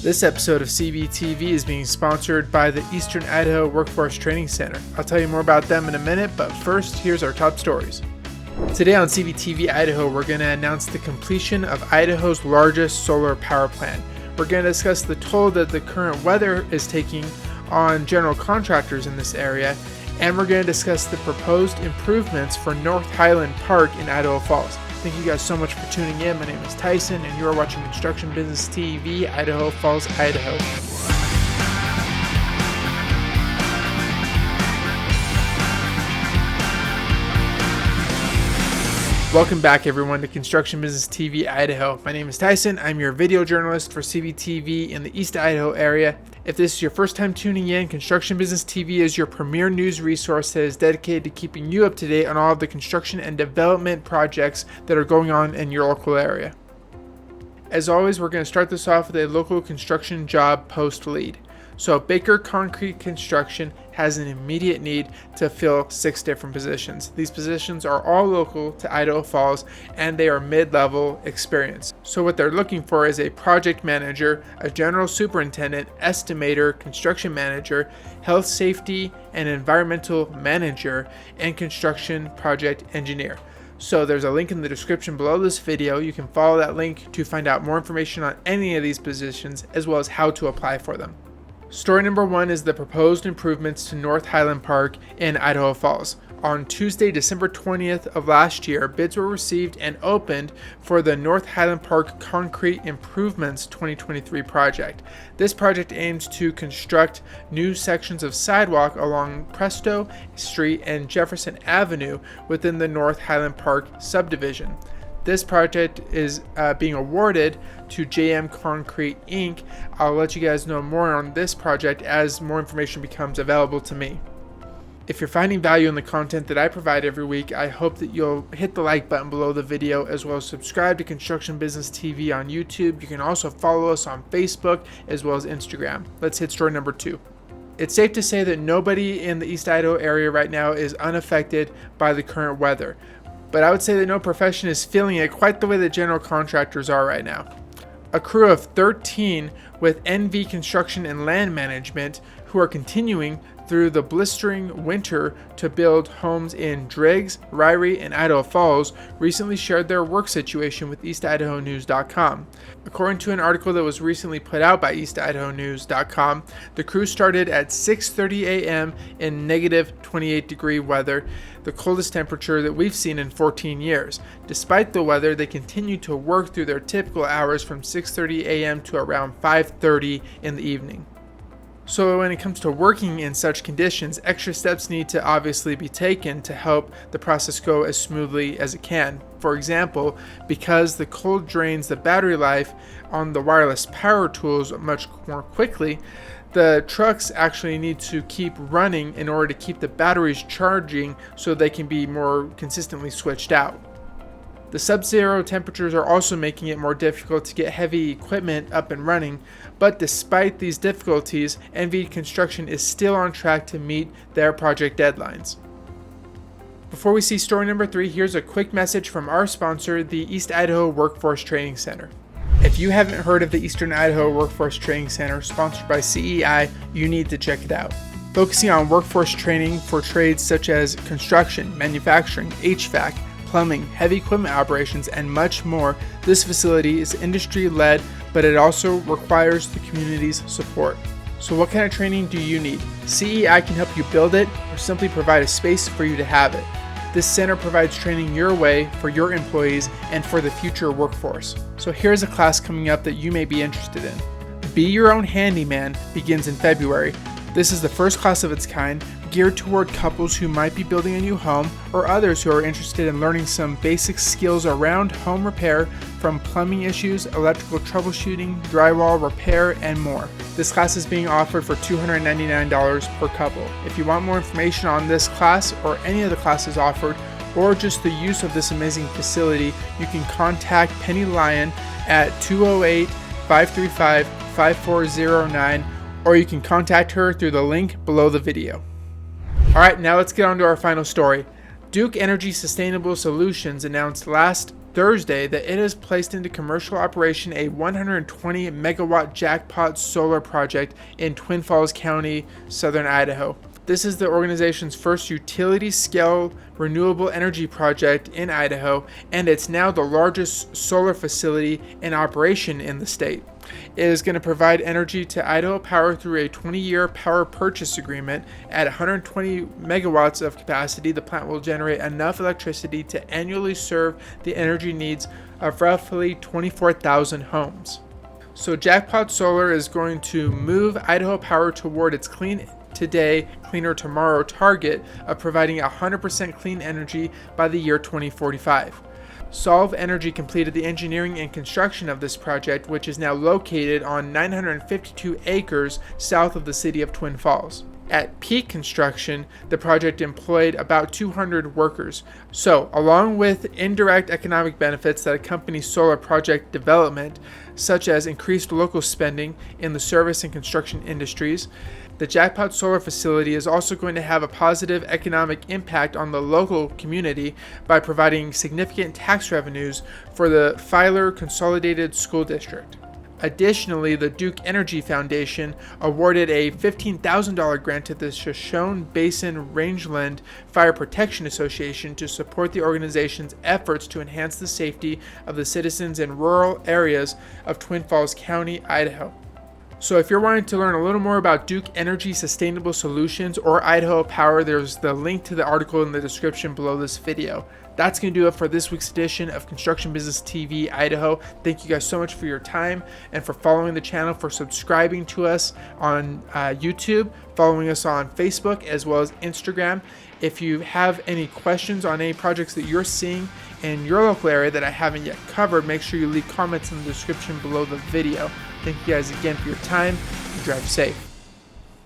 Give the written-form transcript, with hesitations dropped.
This episode of CBTV is being sponsored by the Eastern Idaho Workforce Training Center. I'll tell you more about them in a minute, but first, here's our top stories. Today on CBTV Idaho, we're going to announce the completion of Idaho's largest solar power plant. We're going to discuss the toll that the current weather is taking on general contractors in this area, and we're going to discuss the proposed improvements for North Highland Park in Idaho Falls. Thank you guys so much for tuning in. My name is Tyson, and you are watching Construction Business TV, Idaho Falls, Idaho. Welcome back, everyone, to Construction Business TV, Idaho. My name is Tyson. I'm your video journalist for CBTV in the East Idaho area. If this is your first time tuning in, Construction Business TV is your premier news resource that is dedicated to keeping you up to date on all of the construction and development projects that are going on in your local area. As always, we're going to start this off with a local construction job post lead. So Baker Concrete Construction has an immediate need to fill 6 different positions. These positions are all local to Idaho Falls, and they are mid-level experience. So what they're looking for is a project manager, a general superintendent, estimator, construction manager, health safety and environmental manager, and construction project engineer. So there's a link in the description below this video. You can follow that link to find out more information on any of these positions, as well as how to apply for them. Story number 1 is the proposed improvements to North Highland Park in Idaho Falls. On Tuesday, December 20th of last year, bids were received and opened for the North Highland Park Concrete Improvements 2023 project. This project aims to construct new sections of sidewalk along Presto Street and Jefferson Avenue within the North Highland Park subdivision. This project is being awarded to JM Concrete Inc. I'll let you guys know more on this project as more information becomes available to me. If you're finding value in the content that I provide every week, I hope that you'll hit the like button below the video, as well as subscribe to Construction Business TV on YouTube. You can also follow us on Facebook as well as Instagram. Let's hit story number 2. It's safe to say that nobody in the East Idaho area right now is unaffected by the current weather. But I would say that no profession is feeling it quite the way that general contractors are right now. A crew of 13 with NV Construction and Land Management, who are continuing through the blistering winter to build homes in Driggs, Ryrie, and Idaho Falls, recently shared their work situation with EastIdahoNews.com. According to an article that was recently put out by EastIdahoNews.com, the crew started at 6:30 a.m. in negative 28-degree weather, the coldest temperature that we've seen in 14 years. Despite the weather, they continued to work through their typical hours from 6:30 a.m. to around 5:30 in the evening. So when it comes to working in such conditions, extra steps need to obviously be taken to help the process go as smoothly as it can. For example, because the cold drains the battery life on the wireless power tools much more quickly, the trucks actually need to keep running in order to keep the batteries charging so they can be more consistently switched out. The sub-zero temperatures are also making it more difficult to get heavy equipment up and running, but despite these difficulties, NV Construction is still on track to meet their project deadlines. Before we see story number 3, here's a quick message from our sponsor, the East Idaho Workforce Training Center. If you haven't heard of the Eastern Idaho Workforce Training Center, sponsored by CEI, you need to check it out. Focusing on workforce training for trades such as construction, manufacturing, HVAC, plumbing, heavy equipment operations, and much more, this facility is industry-led, but it also requires the community's support. So what kind of training do you need? CEI can help you build it or simply provide a space for you to have it. This center provides training your way for your employees and for the future workforce. So here's a class coming up that you may be interested in. Be Your Own Handyman begins in February. This is the first class of its kind, geared toward couples who might be building a new home or others who are interested in learning some basic skills around home repair, from plumbing issues, electrical troubleshooting, drywall repair, and more. This class is being offered for $299 per couple. If you want more information on this class or any of the classes offered, or just the use of this amazing facility, you can contact Penny Lyon at 208-535-5409, or you can contact her through the link below the video. Alright, now let's get on to our final story. Duke Energy Sustainable Solutions announced last Thursday that it has placed into commercial operation a 120 megawatt jackpot solar project in Twin Falls County, southern Idaho. This is the organization's first utility-scale renewable energy project in Idaho, and it's now the largest solar facility in operation in the state. It is going to provide energy to Idaho Power through a 20-year power purchase agreement. At 120 megawatts of capacity, the plant will generate enough electricity to annually serve the energy needs of roughly 24,000 homes. So Jackpot Solar is going to move Idaho Power toward its clean today, cleaner tomorrow target of providing 100% clean energy by the year 2045. Solve Energy completed the engineering and construction of this project, which is now located on 952 acres south of the city of Twin Falls. At peak construction, the project employed about 200 workers. So, along with indirect economic benefits that accompany solar project development, such as increased local spending in the service and construction industries, the Jackpot Solar facility is also going to have a positive economic impact on the local community by providing significant tax revenues for the Filer Consolidated School District. Additionally, the Duke Energy Foundation awarded a $15,000 grant to the Shoshone Basin Rangeland Fire Protection Association to support the organization's efforts to enhance the safety of the citizens in rural areas of Twin Falls County, Idaho. So if you're wanting to learn a little more about Duke Energy Sustainable Solutions or Idaho Power, there's the link to the article in the description below this video. That's going to do it for this week's edition of Construction Business TV Idaho. Thank you guys so much for your time and for following the channel, for subscribing to us on YouTube, following us on Facebook as well as Instagram. If you have any questions on any projects that you're seeing in your local area that I haven't yet covered, make sure you leave comments in the description below the video. Thank you guys again for your time and drive safe.